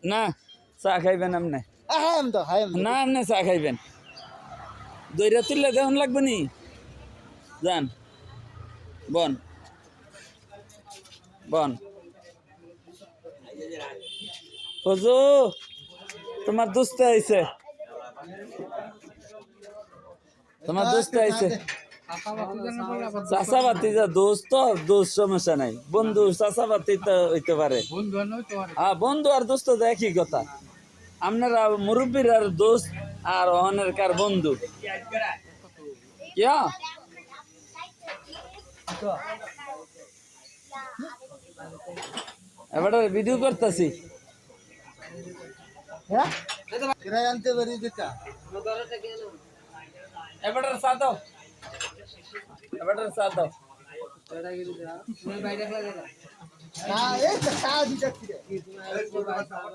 না চা খাইবেন আপনি না আপনি চা খাইবেন দইরা তুললে দেওয়ান লাগবে নি যান বন বন ফজু তোমার দোস্ত আইছে তোমার দোস্ত আইছে চাষা বাতি যা দোস্ত দোস্ত সমস্যা নাই বন্ধু চাষা বাতি তো হইতে পারে হ্যাঁ বন্ধু আর দোস্ত তো একই কথা আপনারা মুরব্বীর আর দোস্ত আর অনের কার বন্ধু কিয়া এবার ভিডিও করতেছি এবার সাদো এবার সাদো